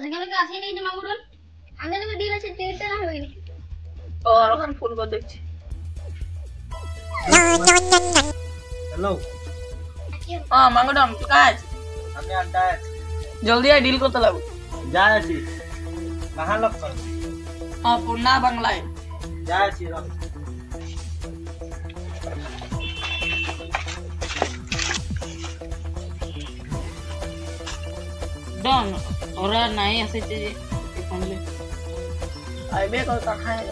যেখানে আসি নেই যে মাগুরন আঙ্গেলে তো ডিল আছে তেলটা না হই নাকি और ওখানে ফোন করে দেখছি हेलो हां मांगडम काय আমি আড্ডা আছি जल्दी आ डील করতে লাগো যাই আছি कहां लोग कर हां पुन्ना बांग्लाয় যাই আছি রক डन ওরা নাই আছে যে ফোনলে আইবে কথা খায়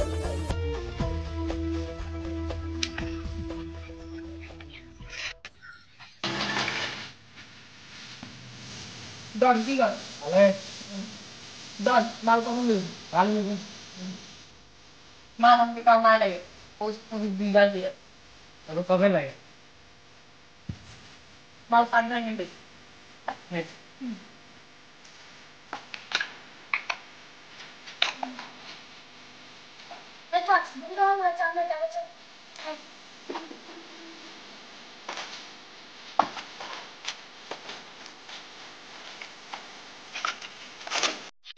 डन की कर अरे डन माल कौन ले काल में माल हमके काम आ रहे उस बिगा दिया तो कब लगे माल 15 घंटे है এই পাঁচ দিন না চাঁদা যাচ্ছে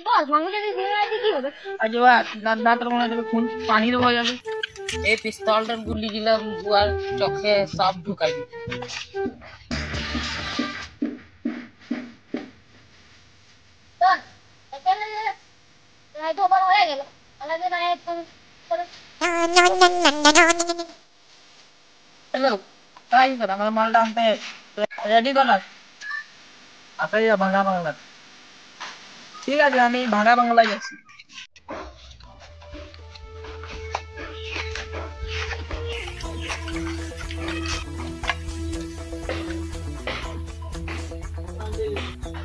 বস মাগুরে কি ঘুরে আইতে কি হবে আজবা দাঁতের মনে হবে খুন পানির হয়ে যাবে এই পিস্তলটার গুলি দিলাম বুয়ার চোখে সব ঢুকাই দিই বস এখানে রাই তো বড় হয়ে গেল আলাদা না ফোন করে हेलो काय कर আমার মালটা আনতে রেডি তো না आता या भांगा मांगला ঠিক আছে আমি ভাঙা বাংলায় যাচ্ছি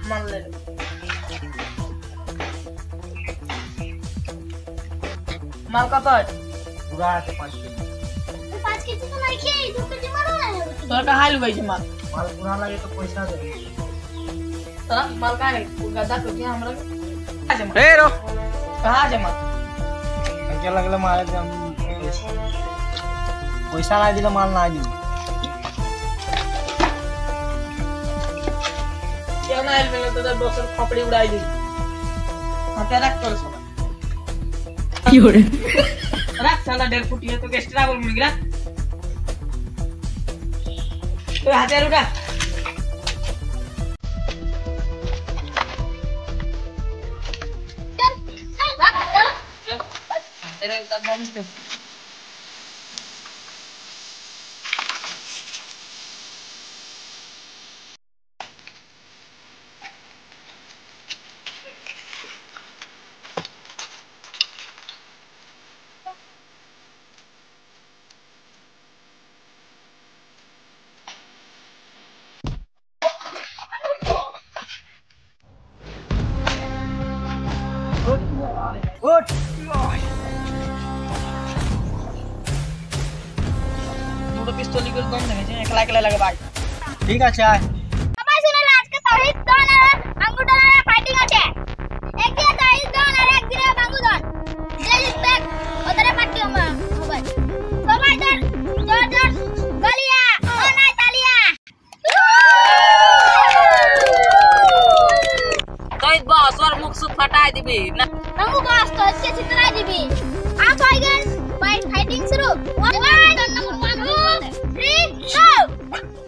মাল ले মাল কত আছে पूरा আছে 5 किलो 5 কেজি তো নাই খেয়ে 2 কেজি মারো না তোরা কাহাই লুকাইছে মাল माल पूरा लगे तो पैसा दे তোরা মাল কাহাই গাদা করছিস আমরা আছে মাল ए रो कहां আছে মাল क्या लगले मारे हम पैसा ना दिले माल ना दी क्या ना हेल में तो दोसर खोपड़ी उड़ाई दी हाथे रख कर साला की हो रे रख साला 1.5 फुट ये तो एक्स्ट्रा बोल मिल गया तो हाथे उड़ा तेरे तक बम पे उठ দুটো পিস্তল করে দম দেখেছে একলা একলা লাগে ভাই ठीक আছে আয় সবাই শুনলে আজকে তাওহীদ দন আর আঙ্গুদনের ফাইটিং আছে একদিনে তাওহীদ দন আর একদিনে বাঙ্গুদন যে জিতবে ওদের পার্টি হবে সবাই জোর জোর জোর গলিয়া ও নাই তালিয়া তুই বস ওর মুখ সুখ ফাটাই দিবি না नमु बॉस तो अच्छे चितरा दीबी आप आइगन फाइटिंग शुरू 1 2 3 गो